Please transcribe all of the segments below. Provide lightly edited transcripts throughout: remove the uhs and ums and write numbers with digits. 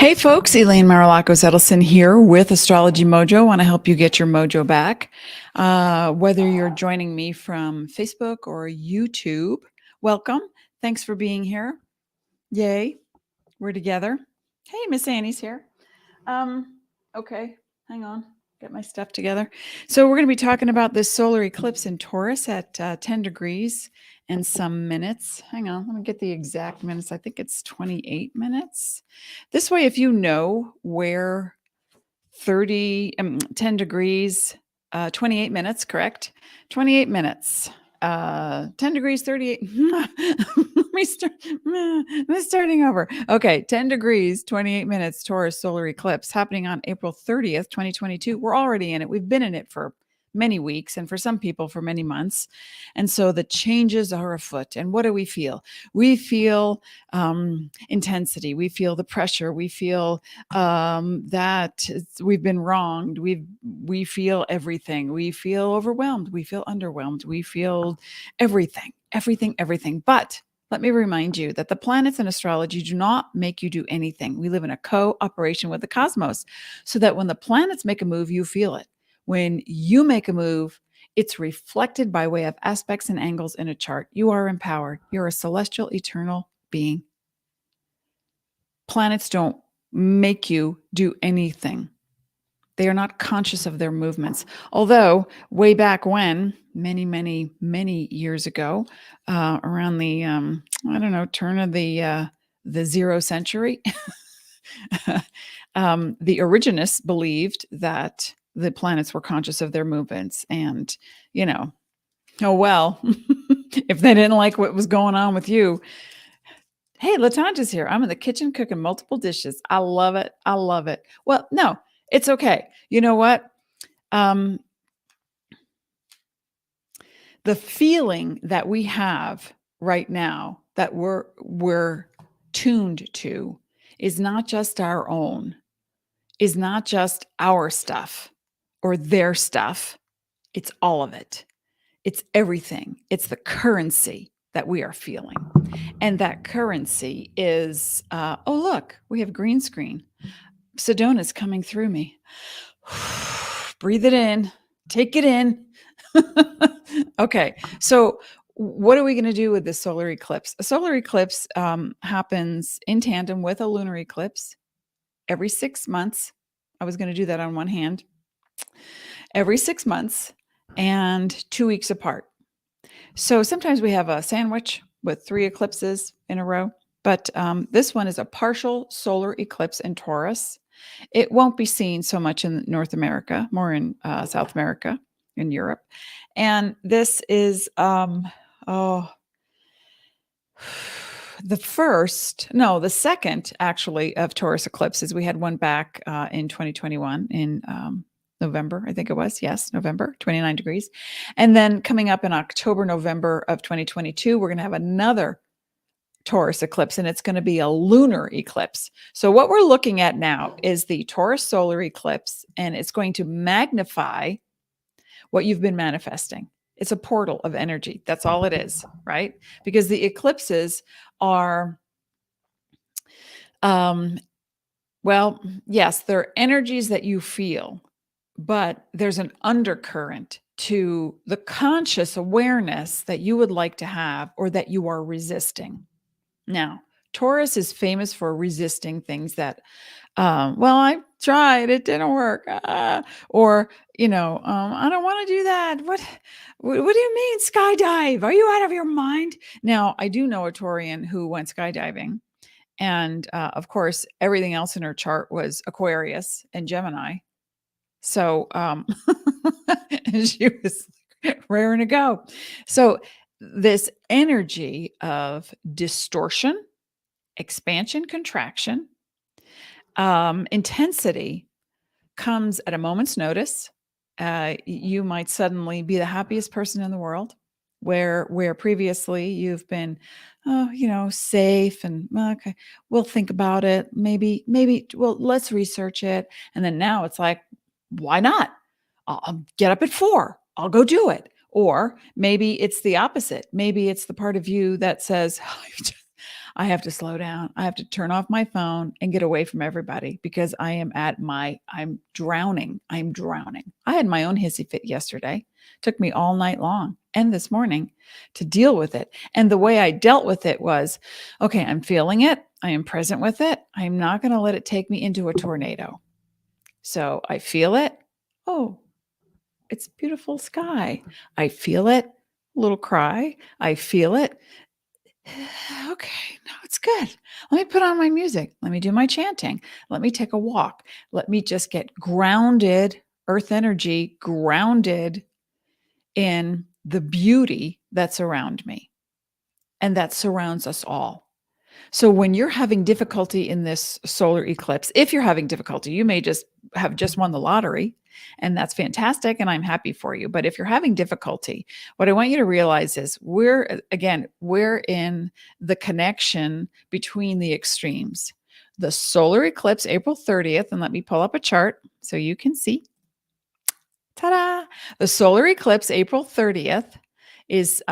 Hey folks, Elaine Marolakos Edelson here with AstrologyMojo. I want to help you get your mojo back. Whether you're joining me from Facebook or YouTube, welcome. Thanks for being here. Yay, we're together. Hey, Miss Annie's here. Okay, hang on, get my stuff together. So we're going to be talking about this solar eclipse in Taurus at 10 degrees and some minutes. Hang on, let me get the exact minutes. I think it's 28 minutes. This way, if you know where 10 degrees, 28 minutes, correct? 28 minutes. 10 degrees, 38. Let me start. I'm starting over. Okay, 10 degrees, 28 minutes, Taurus solar eclipse happening on April 30th, 2022. We're already in it. We've been in it for many weeks, and for some people for many months. And so the changes are afoot. And what do we feel? We feel intensity. We feel the pressure. We feel that we've been wronged. We feel everything. We feel overwhelmed. We feel underwhelmed. We feel everything. But let me remind you that the planets in astrology do not make you do anything. We live in a cooperation with the cosmos, so that when the planets make a move, you feel it. When you make a move, it's reflected by way of aspects and angles in a chart. You are empowered. You're a celestial, eternal being. Planets don't make you do anything. They are not conscious of their movements. Although way back when, many years ago, around the turn of the 0th century, the originists believed that the planets were conscious of their movements, and oh well, if they didn't like what was going on with you. Hey, Latanja's here. I'm in the kitchen cooking multiple dishes. I love it. Well, no, it's okay. You know what? The feeling that we have right now that we're tuned to is not just our own, is not just our stuff or their stuff. It's all of it. It's everything. It's the currency that we are feeling. And that currency is, oh, look, we have green screen. Sedona's coming through me. Breathe it in. Take it in. Okay. So what are we going to do with this solar eclipse? A solar eclipse happens in tandem with a lunar eclipse every 6 months. I was going to do that on one hand. Every 6 months and 2 weeks apart. So sometimes we have a sandwich with 3 eclipses in a row, but this one is a partial solar eclipse in Taurus. It won't be seen so much in North America, more in South America, in Europe. And this is, the second actually of Taurus eclipses. We had one back in 2021 in November, I think it was. Yes, November, 29 degrees. And then coming up in October, November of 2022, we're going to have another Taurus eclipse, and it's going to be a lunar eclipse. So what we're looking at now is the Taurus solar eclipse, and it's going to magnify what you've been manifesting. It's a portal of energy. That's all it is, right? Because the eclipses are, well, yes, they're energies that you feel, but there's an undercurrent to the conscious awareness that you would like to have or that you are resisting. Now, Taurus is famous for resisting things that, well, I tried, it didn't work. Or, I don't want to do that. What do you mean skydive? Are you out of your mind? Now, I do know a Taurian who went skydiving. And of course, everything else in her chart was Aquarius and Gemini. So she was raring to go. So this energy of distortion, expansion, contraction, intensity comes at a moment's notice. You might suddenly be the happiest person in the world, where previously you've been, safe and okay, we'll think about it. Maybe, well, let's research it. And then now it's like, why not? I'll get up at 4. I'll go do it. Or maybe it's the opposite. Maybe it's the part of you that says, I have to slow down. I have to turn off my phone and get away from everybody because I'm drowning. I'm drowning. I had my own hissy fit yesterday. Took me all night long and this morning to deal with it. And the way I dealt with it was, okay, I'm feeling it. I am present with it. I'm not going to let it take me into a tornado. So I feel it. Oh, it's beautiful sky. I feel it. Little cry. I feel it. Okay, no, it's good. Let me put on my music. Let me do my chanting. Let me take a walk. Let me just get grounded, earth energy, grounded in the beauty that's around me and that surrounds us all. So when you're having difficulty in this solar eclipse, if you're having difficulty, you may just have just won the lottery, and that's fantastic, and I'm happy for you. But if you're having difficulty, what I want you to realize is we're in the connection between the extremes. The solar eclipse, April 30th, and let me pull up a chart so you can see. Ta-da! The solar eclipse, April 30th, is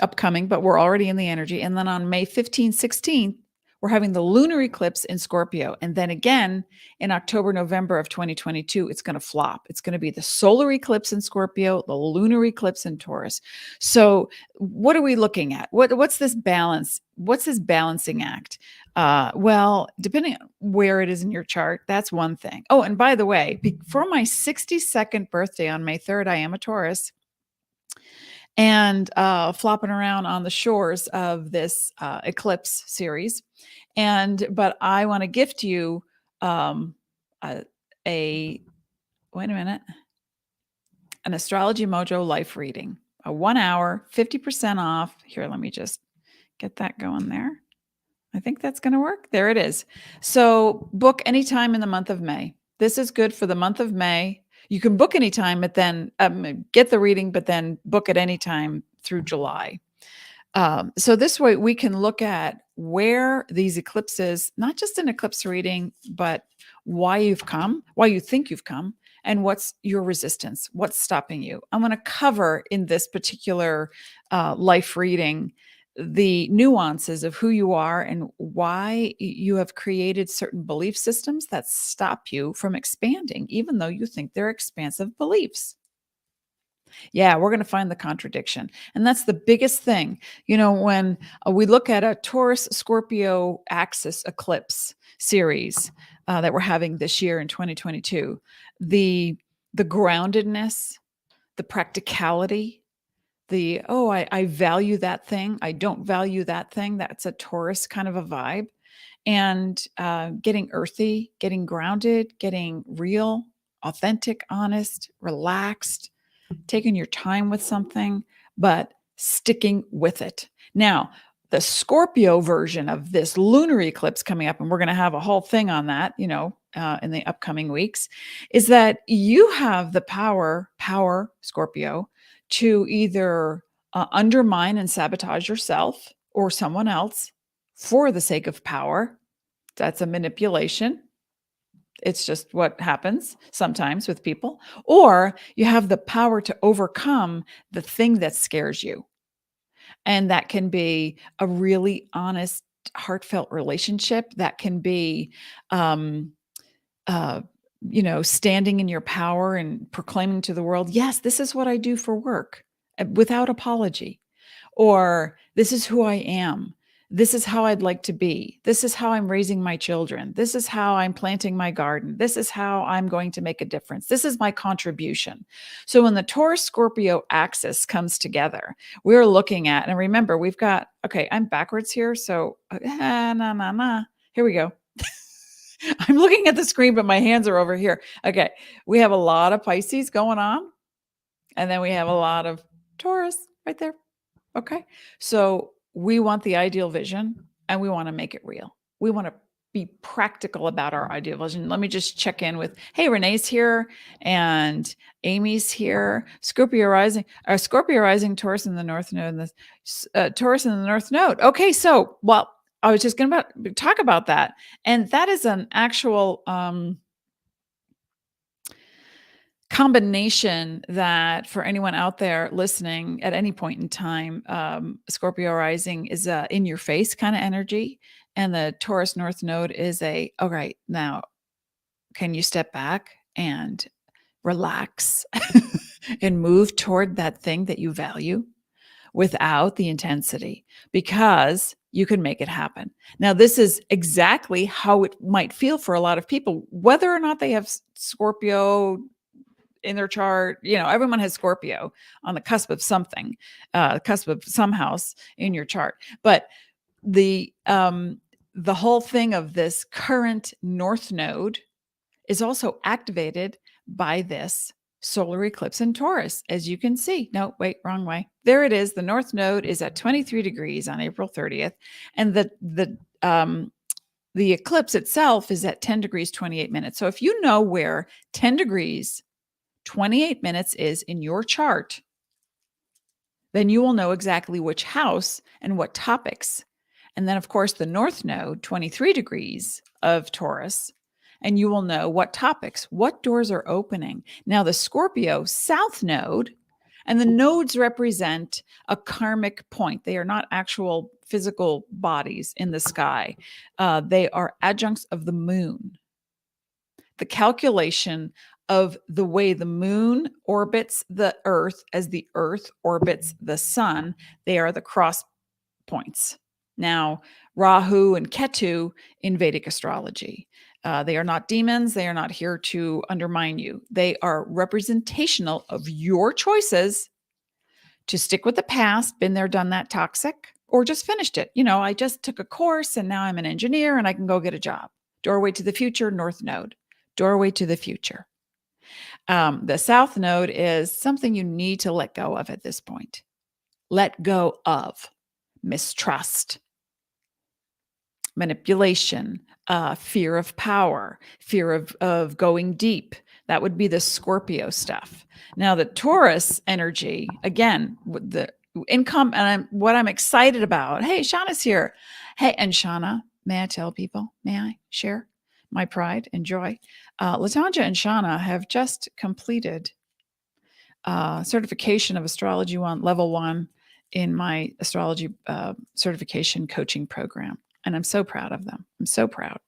upcoming, but we're already in the energy. And then on May 15th, 16th, we're having the lunar eclipse in Scorpio. And then again, in October, November of 2022, it's going to flop. It's going to be the solar eclipse in Scorpio, the lunar eclipse in Taurus. So what are we looking at? What's this balance? What's this balancing act? Well, depending on where it is in your chart, that's one thing. Oh, and by the way, for my 62nd birthday on May 3rd, I am a Taurus. And flopping around on the shores of this Eclipse series. But I want to gift you wait a minute, an AstrologyMojo life reading, a 1 hour, 50% off. Here, let me just get that going there. I think that's going to work. There it is. So book anytime in the month of May. This is good for the month of May. You can book anytime, but then get the reading, but then book at any time through July. So this way we can look at where these eclipses, not just an eclipse reading, but why you've come, why you think you've come, and what's your resistance, what's stopping you. I'm going to cover in this particular life reading the nuances of who you are and why you have created certain belief systems that stop you from expanding, even though you think they're expansive beliefs. Yeah, we're going to find the contradiction. And that's the biggest thing. You know, when we look at a Taurus Scorpio axis eclipse series that we're having this year in 2022, the groundedness, the practicality, I value that thing. I don't value that thing. That's a Taurus kind of a vibe. And getting earthy, getting grounded, getting real, authentic, honest, relaxed, taking your time with something, but sticking with it. Now, the Scorpio version of this lunar eclipse coming up, and we're going to have a whole thing on that, in the upcoming weeks, is that you have the power, Scorpio, to either undermine and sabotage yourself or someone else for the sake of power. That's a manipulation. It's just what happens sometimes with people. Or you have the power to overcome the thing that scares you. And that can be a really honest, heartfelt relationship. That can be, standing in your power and proclaiming to the world, yes, this is what I do for work without apology. Or this is who I am. This is how I'd like to be. This is how I'm raising my children. This is how I'm planting my garden. This is how I'm going to make a difference. This is my contribution. So when the Taurus Scorpio axis comes together, we're looking at, and remember, we've got, okay, I'm backwards here. So here we go. I'm looking at the screen, but my hands are over here. Okay. We have a lot of Pisces going on. And then we have a lot of Taurus right there. Okay. So we want the ideal vision and we want to make it real. We want to be practical about our ideal vision. Let me just check in with, hey, Renee's here and Amy's here. Scorpio rising, Taurus in the North Node, and Taurus in the North Node. Okay. So, well, I was just going to talk about that. And that is an actual combination that for anyone out there listening at any point in time, Scorpio rising is a in your face kind of energy. And the Taurus North Node is a, all right, now, can you step back and relax and move toward that thing that you value without the intensity, because you can make it happen. Now, this is exactly how it might feel for a lot of people, whether or not they have Scorpio in their chart. Everyone has Scorpio on the cusp of something, cusp of some house in your chart. But the whole thing of this current North Node is also activated by this solar eclipse in Taurus, as you can see. No, wait, wrong way. There it is. The North Node is at 23 degrees on April 30th, and the eclipse itself is at 10 degrees 28 minutes. So if you know where 10 degrees 28 minutes is in your chart, then you will know exactly which house and what topics. And then, of course, the North Node, 23 degrees of Taurus, and you will know what topics, what doors are opening. Now, the Scorpio South Node, and the nodes represent a karmic point. They are not actual physical bodies in the sky. They are adjuncts of the moon. The calculation of the way the moon orbits the earth as the earth orbits the sun, they are the cross points. Now, Rahu and Ketu in Vedic astrology, they are not demons. They are not here to undermine you. They are representational of your choices to stick with the past, been there, done that, toxic, or just finished it. I just took a course and now I'm an engineer and I can go get a job. Doorway to the future, North Node. Doorway to the future. The South Node is something you need to let go of at this point. Let go of mistrust, manipulation, fear of power, fear of going deep. That would be the Scorpio stuff. Now, the Taurus energy, again, the income, and what I'm excited about. Hey, Shauna's here. Hey, and Shauna, may I tell people? May I share my pride and joy? Latanja and Shauna have just completed certification of Astrology Level 1 in my astrology certification coaching program. And I'm so proud of them. I'm so proud.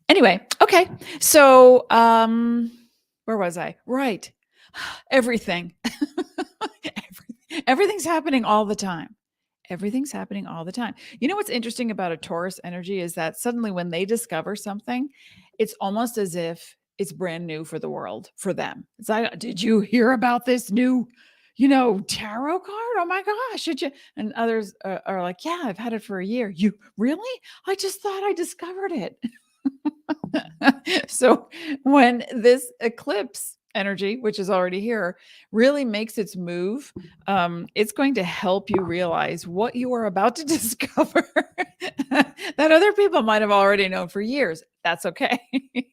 Anyway, okay. So where was I? Right. Everything. Everything's happening all the time. Everything's happening all the time. You know what's interesting about a Taurus energy is that suddenly when they discover something, it's almost as if it's brand new for the world, for them. It's like, did you hear about this new, tarot card? Oh my gosh. Did you? And others are like, yeah, I've had it for a year. You really? I just thought I discovered it. So when this eclipse energy, which is already here, really makes its move, it's going to help you realize what you are about to discover that other people might have already known for years. That's okay.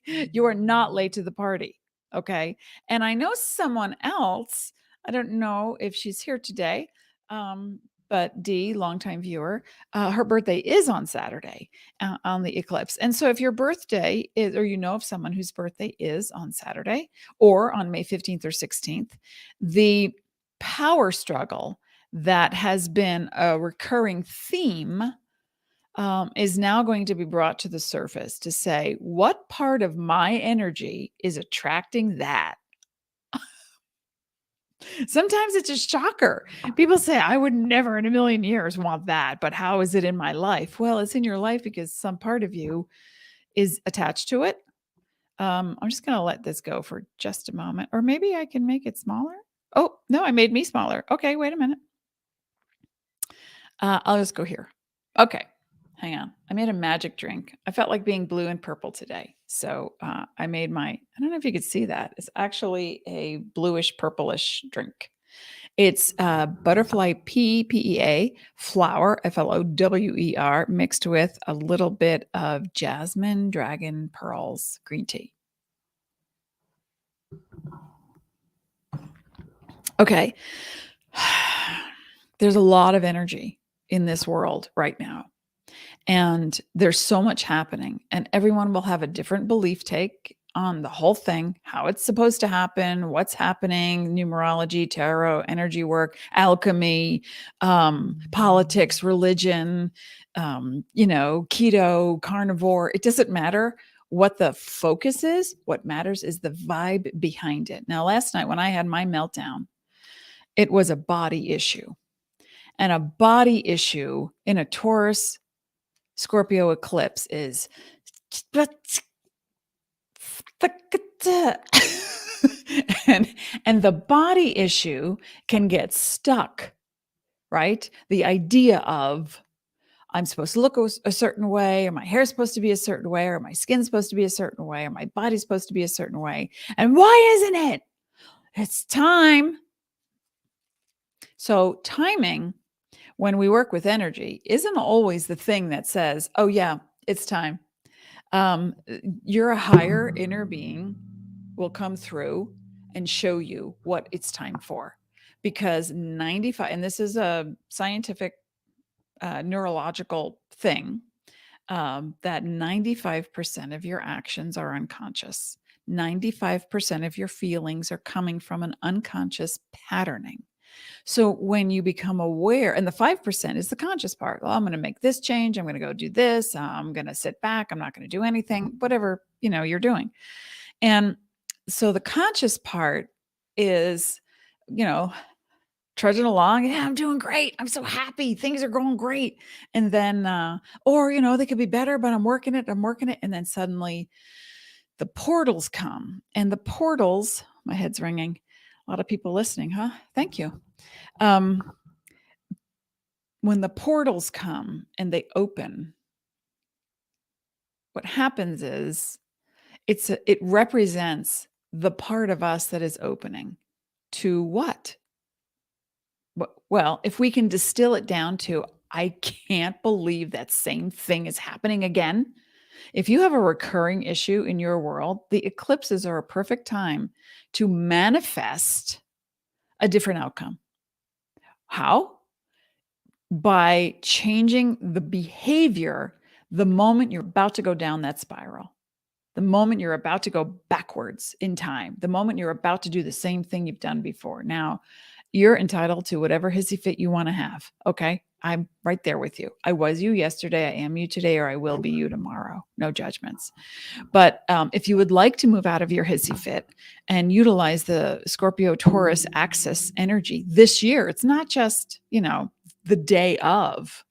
You are not late to the party. Okay. And I know someone else, I don't know if she's here today, but Dee, longtime viewer, her birthday is on Saturday on the eclipse. And so if your birthday is, or you know of someone whose birthday is on Saturday or on May 15th or 16th, the power struggle that has been a recurring theme is now going to be brought to the surface to say, what part of my energy is attracting that? Sometimes it's a shocker. People say, I would never in a million years want that, but how is it in my life? Well, it's in your life because some part of you is attached to it. I'm just going to let this go for just a moment, or maybe I can make it smaller. Oh, no, I made me smaller. Okay, wait a minute. I'll just go here. Okay, hang on. I made a magic drink. I felt like being blue and purple today. So I made I don't know if you could see that. It's actually a bluish purplish drink. It's butterfly pea, PEA, flower, FLOWER, mixed with a little bit of jasmine, dragon, pearls, green tea. Okay. There's a lot of energy in this world right now. And there's so much happening, and everyone will have a different belief take on the whole thing, how it's supposed to happen, what's happening, numerology, tarot, energy work, alchemy, politics, religion, keto, carnivore. It doesn't matter what the focus is. What matters is the vibe behind it. Now, last night when I had my meltdown, it was a body issue. And a body issue in a Taurus Scorpio eclipse is and the body issue can get stuck, right? The idea of I'm supposed to look a certain way, or my hair's supposed to be a certain way, or my skin's supposed to be a certain way, or my body's supposed to be a certain way. And why isn't it? It's time. So timing, when we work with energy, isn't always the thing that says, oh yeah, it's time. Your higher inner being will come through and show you what it's time for. Because 95, and this is a scientific neurological thing, that 95% of your actions are unconscious. 95% of your feelings are coming from an unconscious patterning. So when you become aware, and the 5% is the conscious part. Well, I'm going to make this change. I'm going to go do this. I'm going to sit back. I'm not going to do anything, whatever, you're doing. And so the conscious part is, trudging along. Yeah, I'm doing great. I'm so happy. Things are going great. And then, they could be better, but I'm working it. And then suddenly the portals come, and the portals, my head's ringing. A lot of people listening, huh? Thank you. When the portals come and they open, what happens is it represents the part of us that is opening to what? Well, if we can distill it down to, I can't believe that same thing is happening again. If you have a recurring issue in your world, the eclipses are a perfect time to manifest a different outcome. How? By changing the behavior the moment you're about to go down that spiral, the moment you're about to go backwards in time, the moment you're about to do the same thing you've done before. Now, you're entitled to whatever hissy fit you want to have. Okay. I'm right there with you. I was you yesterday. I am you today, or I will be you tomorrow. No judgments. But if you would like to move out of your hissy fit and utilize the Scorpio Taurus axis energy this year, it's not just, the day of.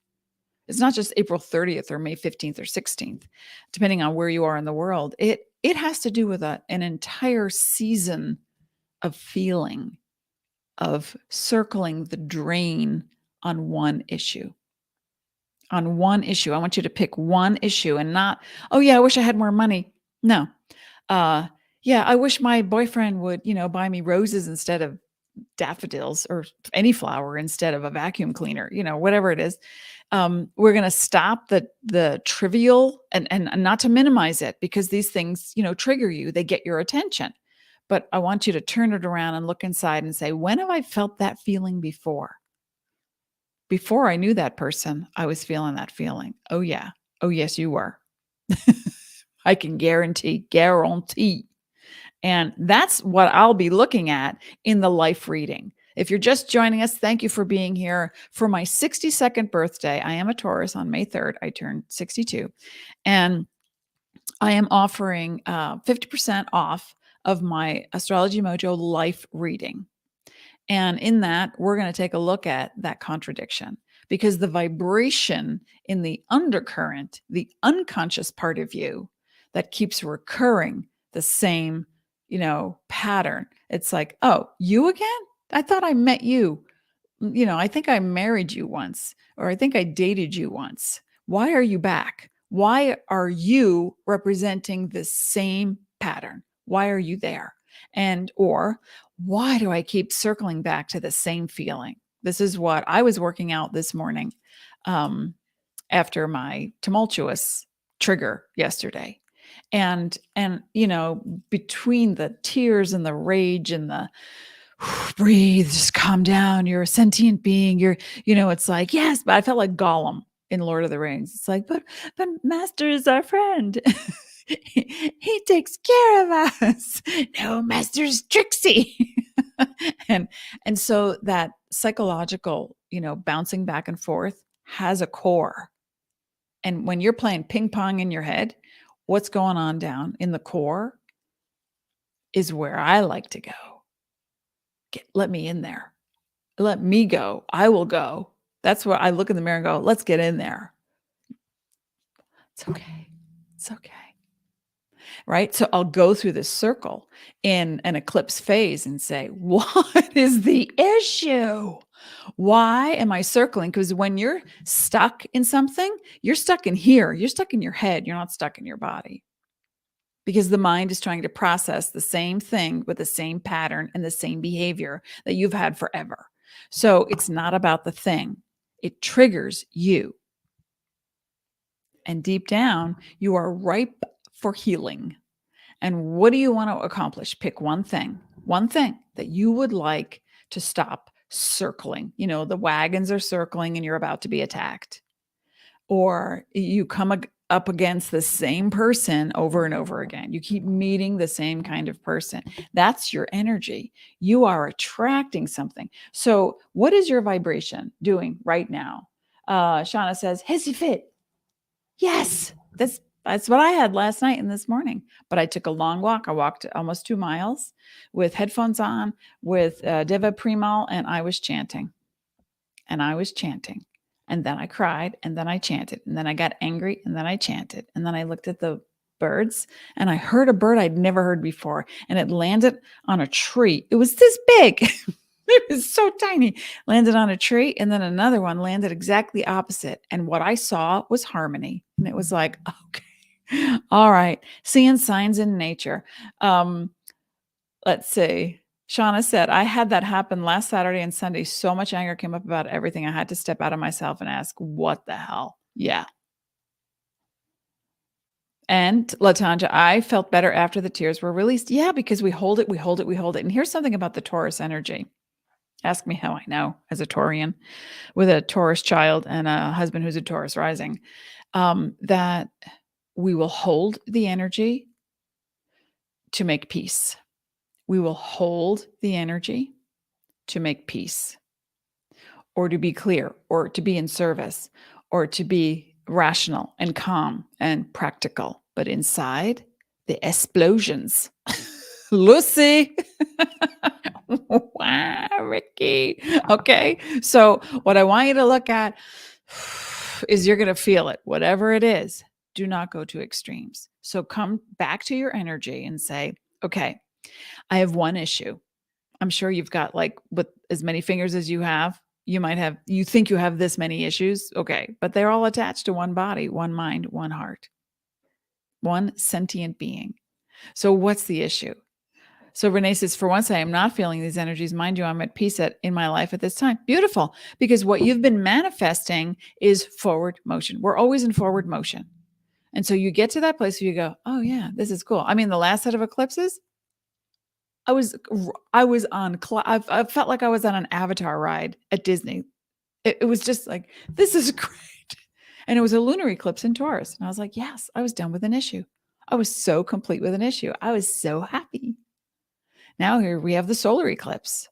It's not just April 30th or May 15th or 16th, depending on where you are in the world. It has to do with an entire season of feeling, of circling the drain on one issue. On one issue. I want you to pick one issue and not, oh yeah, I wish I had more money. No. Yeah, I wish my boyfriend would, buy me roses instead of daffodils, or any flower instead of a vacuum cleaner, whatever it is. We're going to stop the trivial and not to minimize it, because these things, trigger you, they get your attention. But I want you to turn it around and look inside and say, when have I felt that feeling before? Before I knew that person, I was feeling that feeling. Oh yeah. Oh yes, you were. I can guarantee. And that's what I'll be looking at in the life reading. If you're just joining us, thank you for being here. For my 62nd birthday, I am a Taurus. On May 3rd, I turned 62. And I am offering 50% off of my AstrologyMojo life reading. And in that, we're going to take a look at that contradiction, because the vibration in the undercurrent, the unconscious part of you that keeps recurring the same, pattern. It's like, oh, you again? I thought I met you. I think I married you once, or I think I dated you once. Why are you back? Why are you representing the same pattern? Why are you there? Or why do I keep circling back to the same feeling? This is what I was working out this morning after my tumultuous trigger yesterday. And between the tears and the rage and the breathe, just calm down. You're a sentient being. It's like, yes, but I felt like Gollum in Lord of the Rings. It's like, but Master is our friend. He takes care of us. No, Master's Trixie. and so that psychological, bouncing back and forth has a core. And when you're playing ping pong in your head, what's going on down in the core is where I like to go. Let me in there. Let me go. I will go. That's where I look in the mirror and go, let's get in there. It's okay. It's okay. Right? So I'll go through this circle in an eclipse phase and say, what is the issue? Why am I circling? Because when you're stuck in something, you're stuck in here. You're stuck in your head. You're not stuck in your body. Because the mind is trying to process the same thing with the same pattern and the same behavior that you've had forever. So it's not about the thing. It triggers you. And deep down, you are ripe for healing. And what do you want to accomplish? Pick one thing that you would like to stop circling. The wagons are circling and you're about to be attacked. Or you come up against the same person over and over again. You keep meeting the same kind of person. That's your energy. You are attracting something. So what is your vibration doing right now? Shauna says, hissy fit. Yes, that's what I had last night and this morning. But I took a long walk. I walked almost 2 miles with headphones on, with Deva Premal, and I was chanting. And then I cried, and then I chanted, and then I got angry, and then I chanted, and then I looked at the birds, and I heard a bird I'd never heard before, and it landed on a tree. It was this big. It was so tiny. Landed on a tree, and then another one landed exactly opposite. And what I saw was harmony. And it was like, okay, all right, seeing signs in nature. Let's see. Shauna said, I had that happen last Saturday and Sunday. So much anger came up about everything. I had to step out of myself and ask, what the hell? Yeah. And Latanja, I felt better after the tears were released. Yeah, because we hold it. And here's something about the Taurus energy. Ask me how I know, as a Taurian with a Taurus child and a husband who's a Taurus rising, that we will hold the energy to make peace. We will hold the energy to make peace, or to be clear, or to be in service, or to be rational and calm and practical. But inside, the explosions. Lucy. Wow, Ricky. Okay. So what I want you to look at is you're going to feel it, whatever it is. Do not go to extremes. So come back to your energy and say, okay, I have one issue. I'm sure you've got, like, with as many fingers as you have, you think you have this many issues. Okay. But they're all attached to one body, one mind, one heart, one sentient being. So what's the issue? So Renee says, for once, I am not feeling these energies. Mind you, I'm at peace in my life at this time. Beautiful. Because what you've been manifesting is forward motion. We're always in forward motion. And so you get to that place where you go, oh yeah, this is cool. I mean, the last set of eclipses, I felt like I was on an Avatar ride at Disney. It was just like, this is great. And it was a lunar eclipse in Taurus. And I was like, yes, I was done with an issue. I was so complete with an issue. I was so happy. Now here we have the solar eclipse.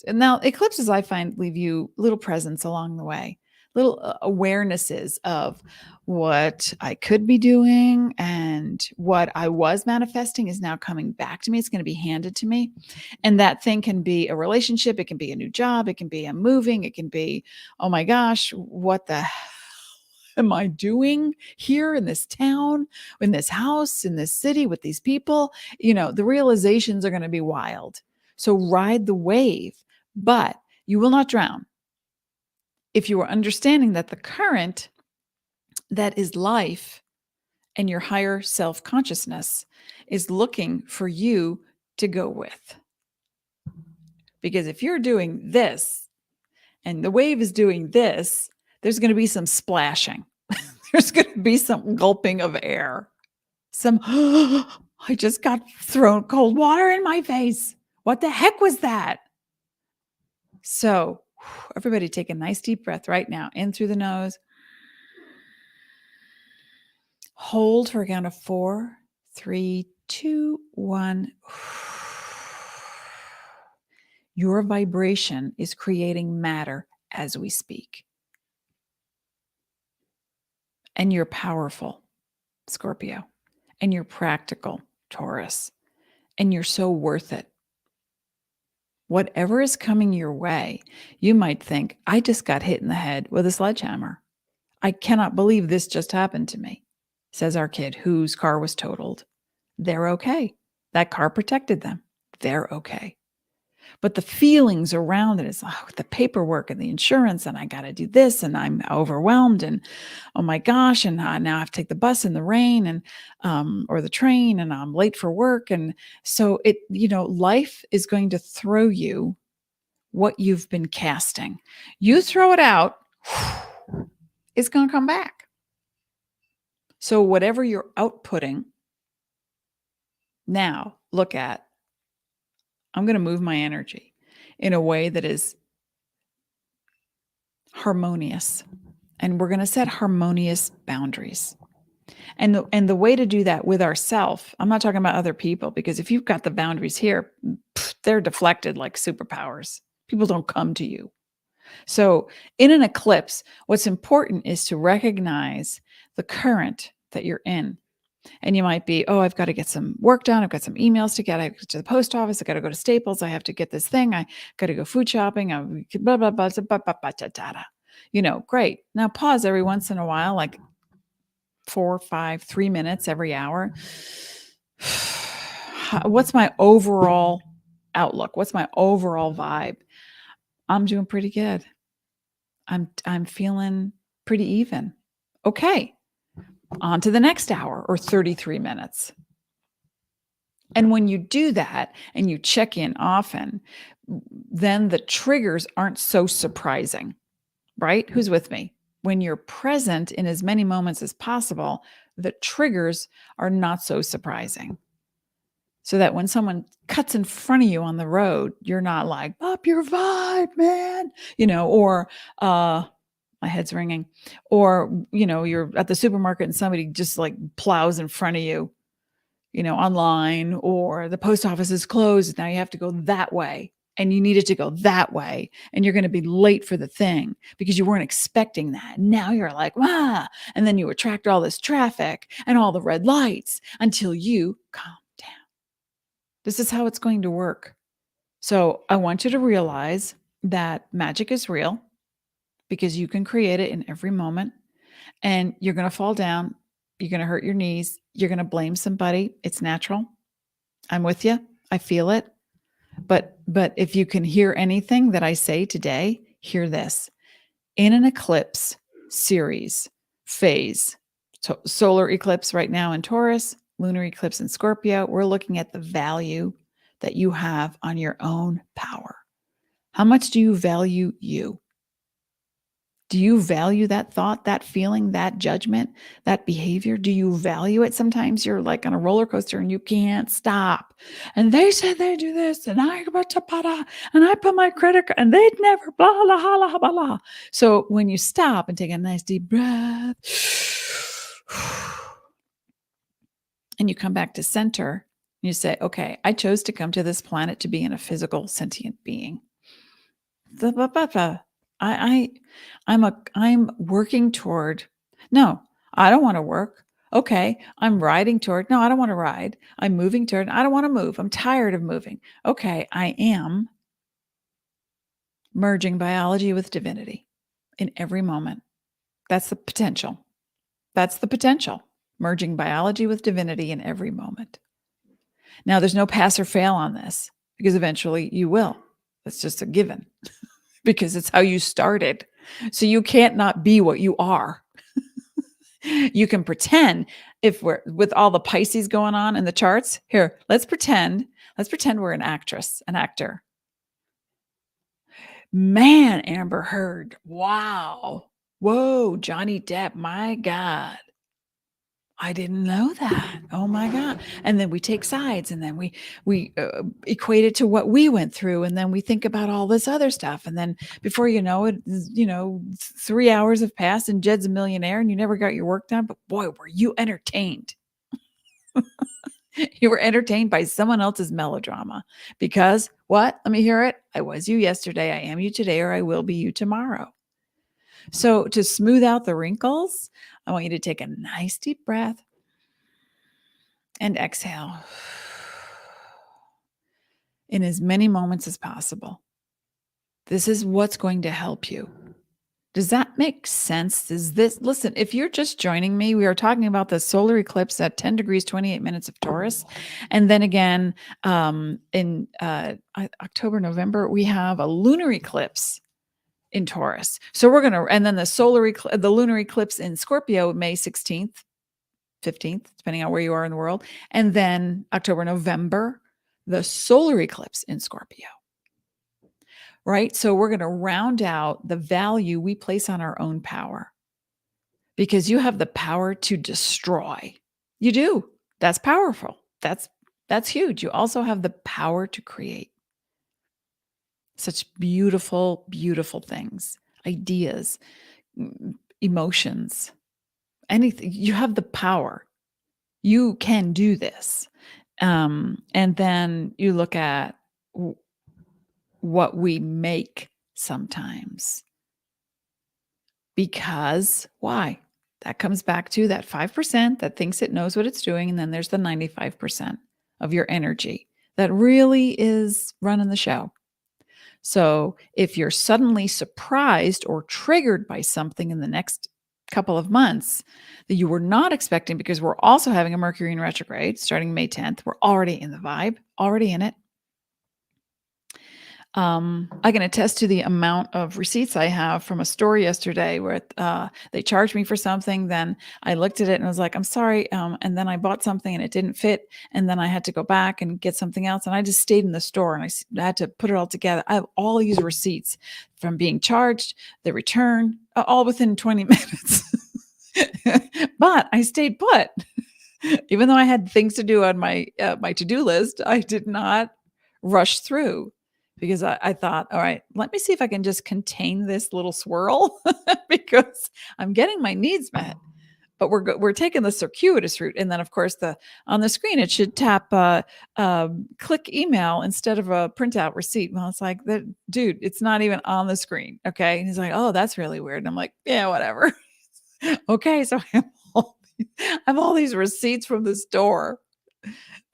And now eclipses, I find, leave you little presents along the way, little awarenesses of what I could be doing, and what I was manifesting is now coming back to me. It's going to be handed to me. And that thing can be a relationship. It can be a new job. It can be a moving. It can be, oh my gosh, what the hell am I doing here in this town, in this house, in this city with these people? The realizations are going to be wild. So ride the wave, but you will not drown. If you are understanding that the current, that is life, and your higher self-consciousness is looking for you to go with. Because if you're doing this and the wave is doing this, there's going to be some splashing. There's going to be some gulping of air. I just got thrown cold water in my face. What the heck was that? So everybody take a nice deep breath right now. In through the nose. Hold for a count of 4, 3, 2, 1. Your vibration is creating matter as we speak. And you're powerful, Scorpio. And you're practical, Taurus. And you're so worth it. Whatever is coming your way, you might think, I just got hit in the head with a sledgehammer. I cannot believe this just happened to me, says our kid whose car was totaled. They're okay. That car protected them. They're okay. But the feelings around it is the paperwork and the insurance, and I got to do this, and I'm overwhelmed, and oh my gosh, and now I have to take the bus in the rain, and or the train, and I'm late for work, and so life is going to throw you what you've been casting. You throw it out, it's going to come back. So whatever you're outputting, now look at, I'm going to move my energy in a way that is harmonious. And we're going to set harmonious boundaries. And the way to do that with ourselves, I'm not talking about other people, because if you've got the boundaries here, they're deflected like superpowers. People don't come to you. So in an eclipse, what's important is to recognize the current that you're in. And you might be, I've got to get some work done. I've got some emails to get. I have to go to the post office. I got to go to Staples. I have to get this thing. I got to go food shopping. Blah, blah, blah, blah, blah, blah, blah, blah. Great. Now pause every once in a while, like 4, 5, 3 minutes every hour. What's my overall outlook? What's my overall vibe? I'm doing pretty good. I'm feeling pretty even. Okay. On to the next hour or 33 minutes. And when you do that and you check in often, then the triggers aren't so surprising, right? Who's with me? When you're present in as many moments as possible, the triggers are not so surprising. So that when someone cuts in front of you on the road, you're not like, up your vibe, man, or my head's ringing, or, you're at the supermarket and somebody just like plows in front of you, online, or the post office is closed. Now you have to go that way, and you needed to go that way, and you're going to be late for the thing because you weren't expecting that. Now you're like, and then you attract all this traffic and all the red lights until you calm down. This is how it's going to work. So I want you to realize that magic is real, because you can create it in every moment, and you're going to fall down. You're going to hurt your knees. You're going to blame somebody. It's natural. I'm with you. I feel it. But if you can hear anything that I say today, hear this. In an eclipse series phase, solar eclipse right now in Taurus, lunar eclipse in Scorpio, we're looking at the value that you have on your own power. How much do you value you? Do you value that thought, that feeling, that judgment, that behavior? Do you value it? Sometimes you're like on a roller coaster and you can't stop. And they said they do this, and I put my credit card, and they'd never blah, blah, blah, blah, blah. So when you stop and take a nice deep breath, and you come back to center, you say, okay, I chose to come to this planet to be in a physical sentient being. I'm working toward, no, I don't want to work. Okay. I'm riding toward, no, I don't want to ride. I'm moving toward, I don't want to move. I'm tired of moving. Okay. I am merging biology with divinity in every moment. That's the potential. Merging biology with divinity in every moment. Now, there's no pass or fail on this, because eventually you will. That's just a given. Because it's how you started. So you can't not be what you are. You can pretend, if we're with all the Pisces going on in the charts. Here, let's pretend we're an actress, an actor. Man, Amber Heard. Wow. Whoa, Johnny Depp. My God. I didn't know that. Oh my God. And then we take sides, and then we equate it to what we went through. And then we think about all this other stuff. And then before you know it, 3 hours have passed and Jed's a millionaire and you never got your work done. But boy, were you entertained. You were entertained by someone else's melodrama because what? Let me hear it. I was you yesterday. I am you today, or I will be you tomorrow. So to smooth out the wrinkles, I want you to take a nice deep breath and exhale in as many moments as possible. This is what's going to help you. Does that make sense? Listen, if you're just joining me, we are talking about the solar eclipse at 10 degrees, 28 minutes of Taurus. And then again, in October, November, we have a lunar eclipse in Taurus. So and then the lunar eclipse in Scorpio, May 16th, 15th, depending on where you are in the world. And then October, November, the solar eclipse in Scorpio. Right? So we're going to round out the value we place on our own power because you have the power to destroy. You do. That's powerful. That's huge. You also have the power to create such beautiful, beautiful things, ideas, emotions, anything. You have the power. You can do this. And then you look at what we make sometimes. Because why? That comes back to that 5% that thinks it knows what it's doing. And then there's the 95% of your energy that really is running the show. So if you're suddenly surprised or triggered by something in the next couple of months that you were not expecting, because we're also having a Mercury in retrograde starting May 10th, we're already in the vibe, already in it. I can attest to the amount of receipts I have from a store yesterday where they charged me for something. Then I looked at it and I was like, I'm sorry. And then I bought something and it didn't fit. And then I had to go back and get something else. And I just stayed in the store and I had to put it all together. I have all these receipts from being charged, the return, all within 20 minutes. But I stayed put. Even though I had things to do on my to-do list, I did not rush through. Because I thought, all right, let me see if I can just contain this little swirl because I'm getting my needs met. But we're taking the circuitous route. And then, of course, on the screen, it should tap click email instead of a printout receipt. Well, it's like, dude, it's not even on the screen. Okay. And he's like, oh, that's really weird. And I'm like, yeah, whatever. Okay. So I have all these receipts from the store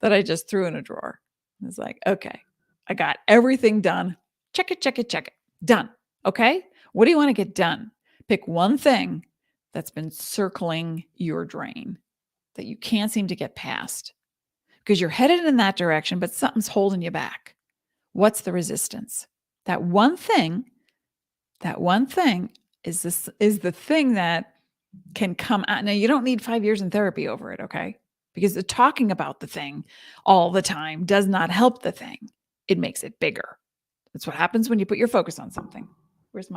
that I just threw in a drawer. It's like, okay. I got everything done. Check it, check it, check it. Done. Okay. What do you want to get done? Pick one thing that's been circling your drain that you can't seem to get past because you're headed in that direction, but something's holding you back. What's the resistance? That one thing is the thing that can come out. Now, you don't need 5 years in therapy over it. Okay. Because the talking about the thing all the time does not help the thing. It makes it bigger. That's what happens when you put your focus on something. Is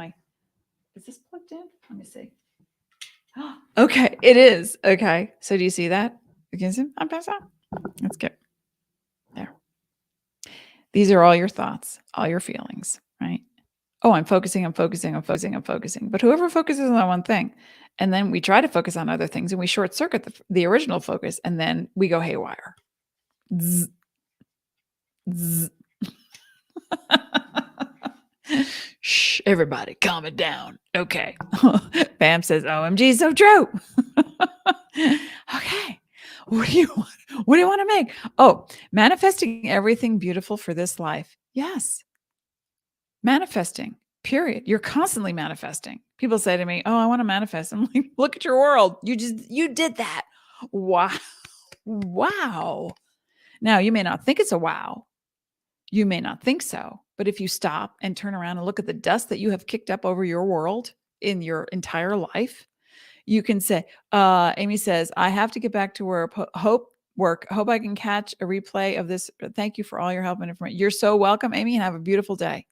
this plugged in? Let me see. Okay, it is. Okay. So do you see that? You can see? That's good. There. These are all your thoughts, all your feelings, right? Oh, I'm focusing. But whoever focuses on one thing, and then we try to focus on other things and we short circuit the original focus, and then we go haywire. Zzz. Zzz. Shh, everybody, calm it down. Okay. Bam says, OMG, so true. Okay. What do you want to make? Oh, manifesting everything beautiful for this life. Yes. Manifesting, period. You're constantly manifesting. People say to me, oh, I want to manifest. I'm like, look at your world. You did that. Wow. Wow. Now, you may not think it's a wow. You may not think so, but if you stop and turn around and look at the dust that you have kicked up over your world in your entire life, you can say, Amy says, I have to get back to work. Hope I can catch a replay of this. Thank you for all your help and information. You're so welcome, Amy, and have a beautiful day.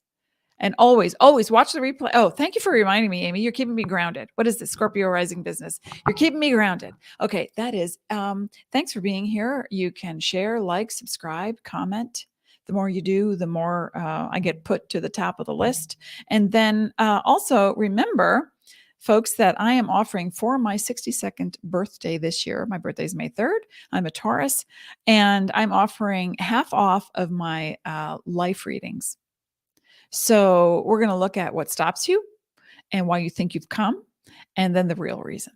And always watch the replay. Oh, thank you for reminding me, Amy. You're keeping me grounded. What is this? Scorpio rising business. You're keeping me grounded. Okay, that is. Thanks for being here. You can share, like, subscribe, comment. The more you do, the more I get put to the top of the list. And then also remember folks, that I am offering for my 62nd birthday this year. My birthday is May 3rd. I'm a Taurus, and I'm offering half off of my life readings. So we're going to look at what stops you and why you think you've come, and then the real reason.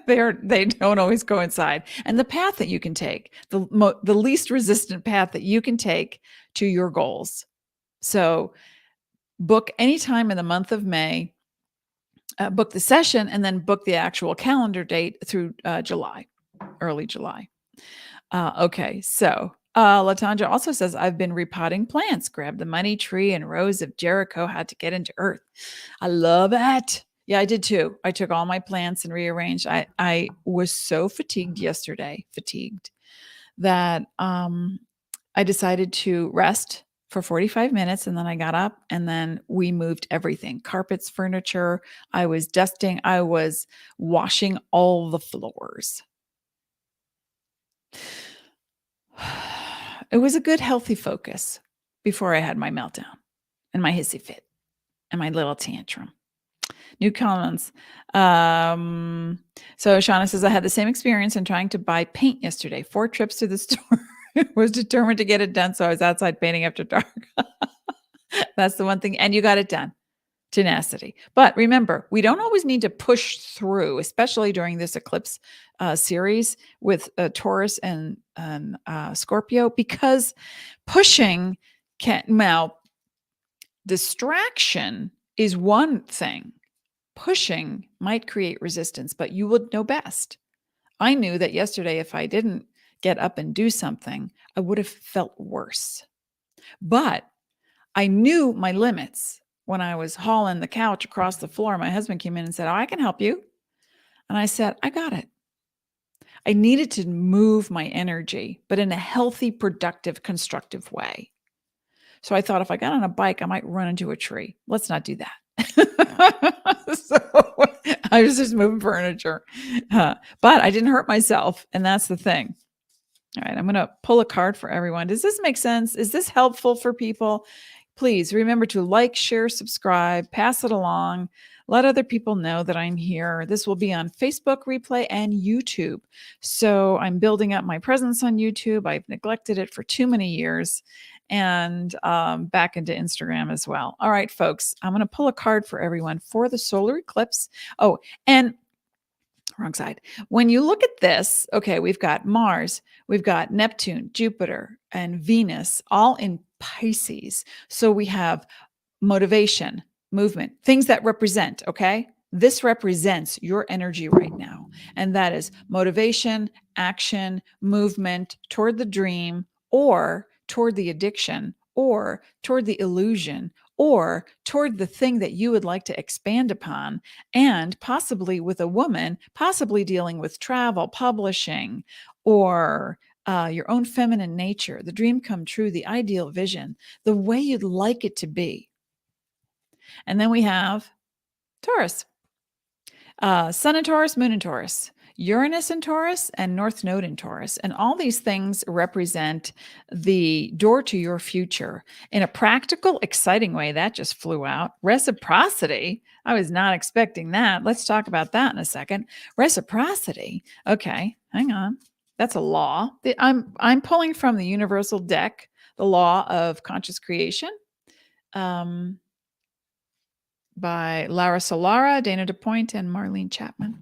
They don't always coincide, and the path that you can take, the least resistant path that you can take to your goals. So book anytime in the month of May, book the session, and then book the actual calendar date through July, early July. Okay, so Latanja also says, I've been repotting plants, grabbed the money tree and Rose of Jericho, had to get into earth. I love it. Yeah, I did too. I took all my plants and rearranged. I was so fatigued yesterday, that I decided to rest for 45 minutes, and then I got up and then we moved everything, carpets, furniture. I was dusting. I was washing all the floors. It was a good, healthy focus before I had my meltdown and my hissy fit and my little tantrum. New comments. So Shauna says, I had the same experience in trying to buy paint yesterday. 4 trips to the store. Was determined to get it done. So I was outside painting after dark. That's the one thing. And you got it done. Tenacity. But remember, we don't always need to push through, especially during this eclipse series with Taurus and Scorpio, because pushing distraction is one thing. Pushing might create resistance, but you would know best. I knew that yesterday, if I didn't get up and do something, I would have felt worse. But I knew my limits. When I was hauling the couch across the floor, my husband came in and said, "Oh, I can help you." And I said, "I got it." I needed to move my energy, but in a healthy, productive, constructive way. So I thought if I got on a bike, I might run into a tree. Let's not do that. So I was just moving furniture, but I didn't hurt myself. And that's the thing. All right, I'm going to pull a card for everyone. Does this make sense? Is this helpful for people? Please remember to like, share, subscribe, pass it along. Let other people know that I'm here. This will be on Facebook replay and YouTube. So I'm building up my presence on YouTube. I've neglected it for too many years, and back into Instagram as well. All right, folks, I'm going to pull a card for everyone for the solar eclipse. Oh, and wrong side. When you look at this, okay, we've got Mars, we've got Neptune, Jupiter, and Venus all in Pisces. So we have motivation, movement, things that represent, okay? This represents your energy right now. And that is motivation, action, movement toward the dream, or toward the addiction, or toward the illusion, or toward the thing that you would like to expand upon, and possibly with a woman, possibly dealing with travel, publishing, or your own feminine nature, the dream come true, the ideal vision, the way you'd like it to be. And then we have Taurus, Sun in Taurus, Moon in Taurus, Uranus in Taurus, and North Node in Taurus. And all these things represent the door to your future in a practical, exciting way. That just flew out. Reciprocity. I was not expecting that. Let's talk about that in a second. Reciprocity. Okay, hang on. That's a law. I'm pulling from the Universal Deck, the Law of Conscious Creation. By Lara Solara, Dana DePoint, and Marlene Chapman.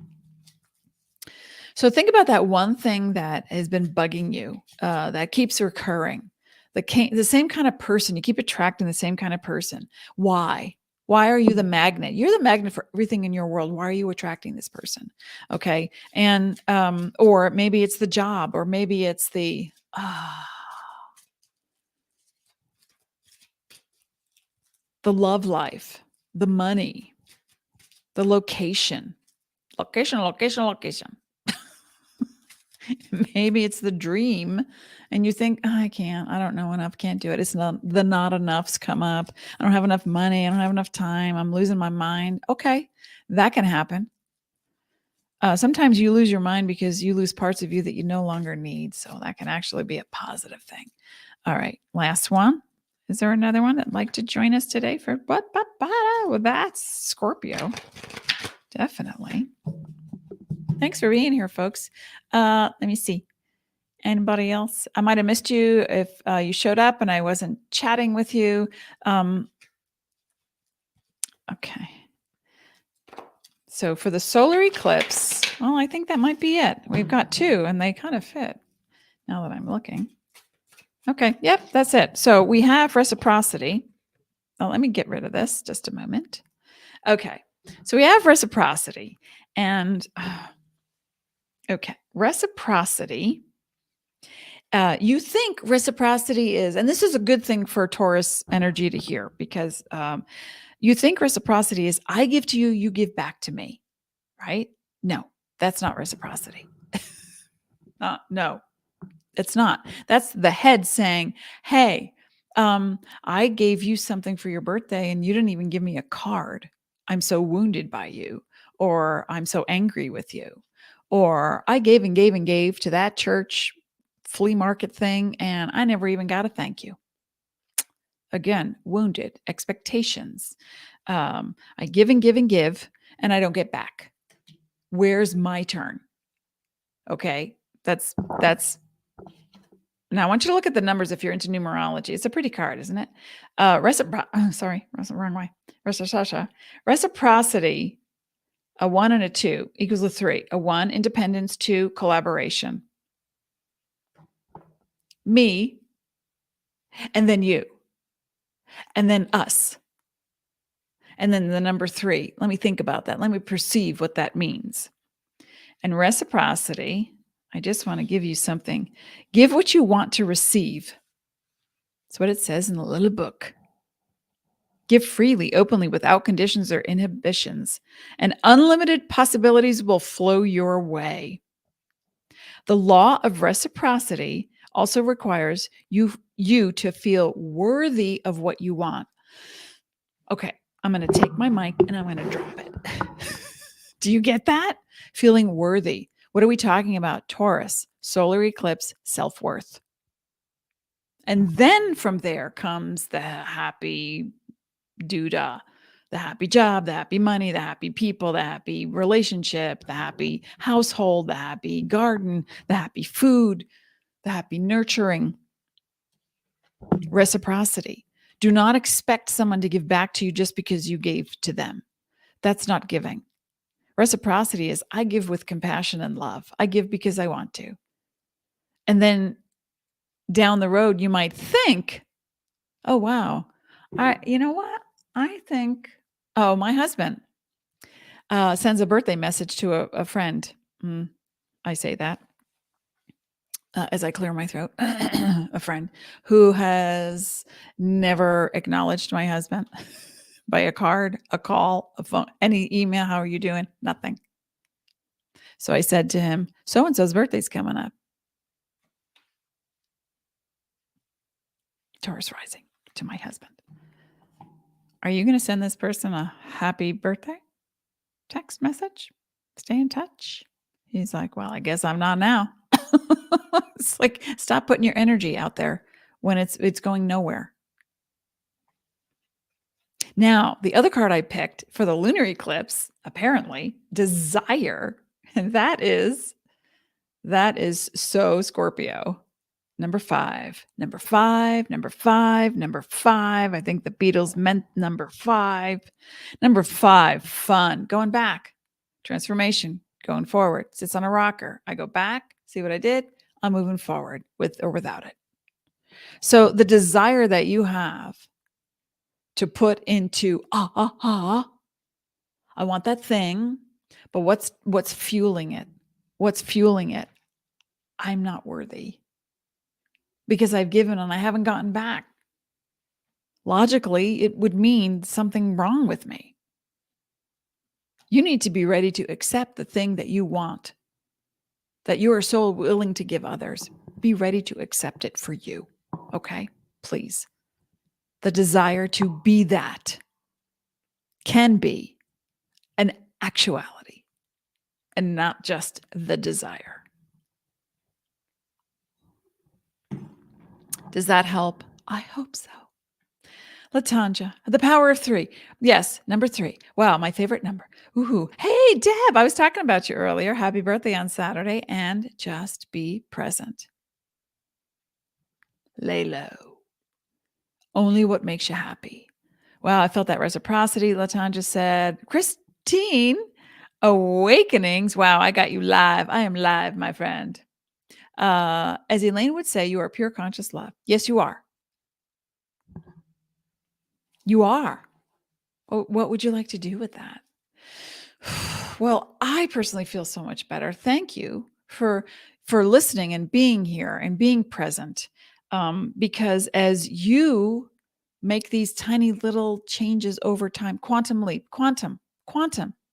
So think about that one thing that has been bugging you, that keeps recurring. The same kind of person. You keep attracting the same kind of person. Why? Why are you the magnet? You're the magnet for everything in your world. Why are you attracting this person? Okay. And, or maybe it's the job, or maybe it's the love life, the money, the location. Maybe it's the dream, and you think, oh, I don't know enough, can't do it. It's not enoughs come up. I don't have enough money. I don't have enough time. I'm losing my mind. Okay, that can happen. Sometimes you lose your mind because you lose parts of you that you no longer need. So that can actually be a positive thing. All right, last one. Is there another one that'd like to join us today for what? Well, that's Scorpio. Definitely. Thanks for being here, folks. Let me see. Anybody else? I might have missed you if you showed up and I wasn't chatting with you. Okay. So for the solar eclipse, well, I think that might be it. We've got two and they kind of fit now that I'm looking. Okay. Yep, that's it. So we have reciprocity. Oh, let me get rid of this just a moment. Okay. So we have reciprocity and okay, reciprocity. You think reciprocity is, and this is a good thing for Taurus energy to hear because you think reciprocity is I give to you, you give back to me, right? No, that's not reciprocity. No, it's not. That's the head saying, hey, I gave you something for your birthday and you didn't even give me a card. I'm so wounded by you, or I'm so angry with you, or I gave and gave and gave to that church flea market thing and I never even got a thank you. Again, wounded expectations. I give and give and give and I don't get back. Where's my turn? Okay. That's now I want you to look at the numbers if you're into numerology. It's a pretty card, isn't it? Wrong way. Reciprocity, a 1 and a 2 equals a 3. A 1, independence, 2, collaboration. Me, and then you, and then us. And then the number 3. Let me think about that. Let me perceive what that means. And reciprocity, I just want to give you something. Give what you want to receive. That's what it says in the little book. Give freely, openly, without conditions or inhibitions, and unlimited possibilities will flow your way. The law of reciprocity also requires you to feel worthy of what you want. Okay, I'm going to take my mic and I'm going to drop it. Do you get that? Feeling worthy. What are we talking about? Taurus, solar eclipse, self-worth. And then from there comes the happy doodah, the happy job, the happy money, the happy people, the happy relationship, the happy household, the happy garden, the happy food, the happy nurturing. Reciprocity. Do not expect someone to give back to you just because you gave to them. That's not giving. Reciprocity is I give with compassion and love. I give because I want to. And then down the road, you might think, oh, wow, you know what? I think, oh, my husband sends a birthday message to a friend. I say that as I clear my throat. A friend who has never acknowledged my husband by a card, a call, a phone, any email. How are you doing? Nothing. So I said to him, so-and-so's birthday's coming up. Taurus rising to my husband. Are you going to send this person a happy birthday text message? Stay in touch. He's like, well, I guess I'm not now. It's like, stop putting your energy out there when it's going nowhere. Now, the other card I picked for the lunar eclipse, apparently, desire. And that is so Scorpio. Number 5. I think the Beatles meant number 5. Number 5, fun. Going back. Transformation. Going forward. Sits on a rocker. I go back. See what I did? I'm moving forward with or without it. So the desire that you have to put into, I want that thing, but what's fueling it? What's fueling it? I'm not worthy because I've given and I haven't gotten back. Logically, it would mean something wrong with me. You need to be ready to accept the thing that you want, that you are so willing to give others. Be ready to accept it for you. Okay? Please. The desire to be that can be an actuality and not just the desire. Does that help? I hope so. Latanja, the power of 3. Yes, number 3. Wow, my favorite number. Woohoo. Hey, Deb, I was talking about you earlier. Happy birthday on Saturday, and just be present. Lay low. Only what makes you happy. Wow, I felt that reciprocity. Latanja said, Christine, awakenings. Wow, I got you live. I am live, my friend. As Elaine would say, you are pure conscious love. Yes, you are. You are. What would you like to do with that? Well, I personally feel so much better. Thank you for listening and being here and being present. Because as you make these tiny little changes over time, quantum leap, quantum,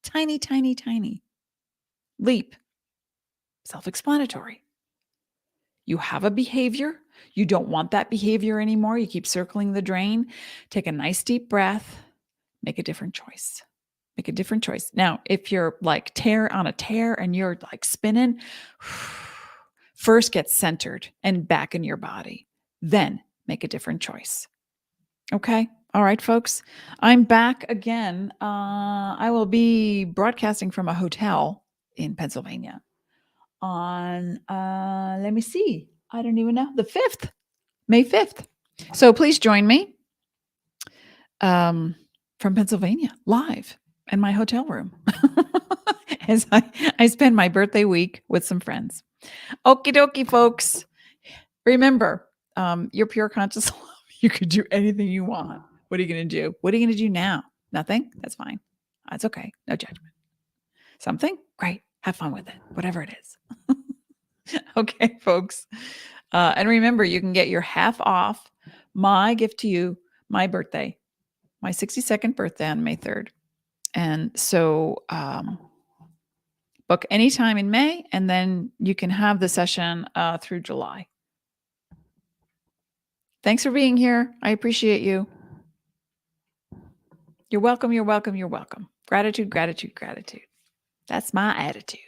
tiny, tiny, tiny leap, self-explanatory. You have a behavior. You don't want that behavior anymore. You keep circling the drain. Take a nice deep breath. Make a different choice. Make a different choice. Now, if you're like on a tear and you're like spinning, first get centered and back in your body. Then make a different choice. Okay. All right, folks. I'm back again. I will be broadcasting from a hotel in Pennsylvania on, let me see. I don't even know. The 5th, May 5th. So please join me from Pennsylvania live in my hotel room as I spend my birthday week with some friends. Okie dokie, folks. Remember, you're pure conscious love. You could do anything you want. What are you going to do? What are you going to do now? Nothing? That's fine. That's okay. No judgment. Something? Great. Have fun with it, whatever it is. Okay, folks. And remember, you can get your half off my gift to you, my birthday, my 62nd birthday on May 3rd. And so book anytime in May, and then you can have the session through July. Thanks for being here. I appreciate you. You're welcome. You're welcome. You're welcome. Gratitude, gratitude, gratitude. That's my attitude.